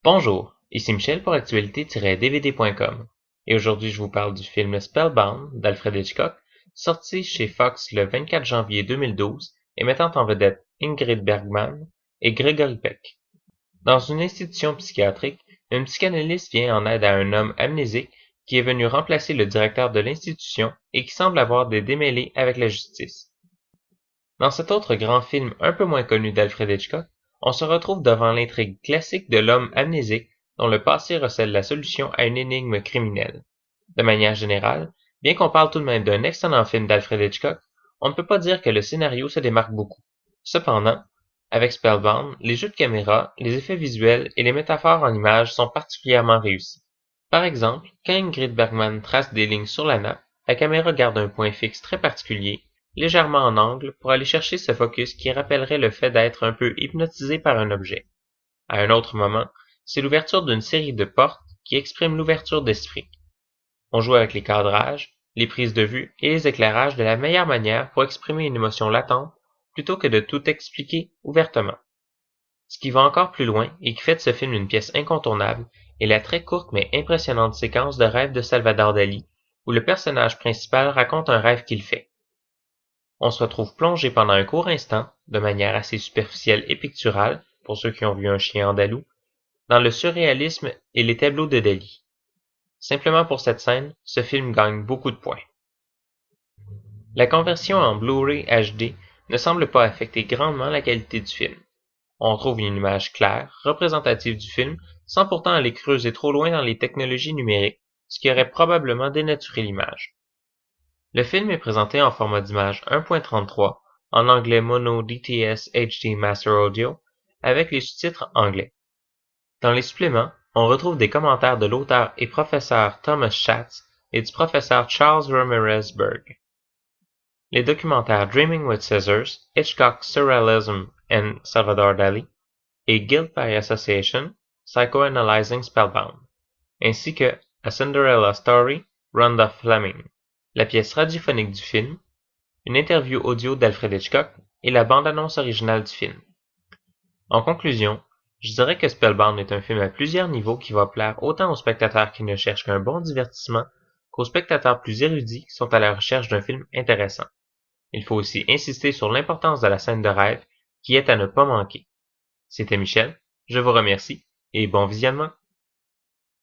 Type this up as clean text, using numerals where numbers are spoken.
Bonjour, ici Michel pour actualité-dvd.com et aujourd'hui je vous parle du film Spellbound d'Alfred Hitchcock, sorti chez Fox le 24 janvier 2012 et mettant en vedette Ingrid Bergman et Gregory Peck. Dans une institution psychiatrique, une psychanalyste vient en aide à un homme amnésique qui est venu remplacer le directeur de l'institution et qui semble avoir des démêlés avec la justice. Dans cet autre grand film un peu moins connu d'Alfred Hitchcock, on se retrouve devant l'intrigue classique de l'homme amnésique dont le passé recèle la solution à une énigme criminelle. De manière générale, bien qu'on parle tout de même d'un excellent film d'Alfred Hitchcock, on ne peut pas dire que le scénario se démarque beaucoup. Cependant, avec Spellbound, les jeux de caméra, les effets visuels et les métaphores en images sont particulièrement réussis. Par exemple, quand Ingrid Bergman trace des lignes sur la nappe, la caméra garde un point fixe très particulier, légèrement en angle, pour aller chercher ce focus qui rappellerait le fait d'être un peu hypnotisé par un objet. À un autre moment, c'est l'ouverture d'une série de portes qui exprime l'ouverture d'esprit. On joue avec les cadrages, les prises de vue et les éclairages de la meilleure manière pour exprimer une émotion latente plutôt que de tout expliquer ouvertement. Ce qui va encore plus loin et qui fait de ce film une pièce incontournable est la très courte mais impressionnante séquence de rêve de Salvador Dali, où le personnage principal raconte un rêve qu'il fait. On se retrouve plongé pendant un court instant, de manière assez superficielle et picturale, pour ceux qui ont vu un chien andalou, dans le surréalisme et les tableaux de Dali. Simplement pour cette scène, ce film gagne beaucoup de points. La conversion en Blu-ray HD ne semble pas affecter grandement la qualité du film. On trouve une image claire, représentative du film, sans pourtant aller creuser trop loin dans les technologies numériques, ce qui aurait probablement dénaturé l'image. Le film est présenté en format d'image 1.33, en anglais mono DTS HD Master Audio, avec les sous-titres anglais. Dans les suppléments, on retrouve des commentaires de l'auteur et professeur Thomas Schatz et du professeur Charles Ramirez Berg. Les documentaires Dreaming with Scissors, Hitchcock Surrealism and Salvador Dali et Guilt by Association, Psychoanalyzing Spellbound, ainsi que A Cinderella Story, Rhonda Fleming, la pièce radiophonique du film, une interview audio d'Alfred Hitchcock et la bande-annonce originale du film. En conclusion, je dirais que Spellbound est un film à plusieurs niveaux qui va plaire autant aux spectateurs qui ne cherchent qu'un bon divertissement qu'aux spectateurs plus érudits qui sont à la recherche d'un film intéressant. Il faut aussi insister sur l'importance de la scène de rêve qui est à ne pas manquer. C'était Michel, je vous remercie et bon visionnement.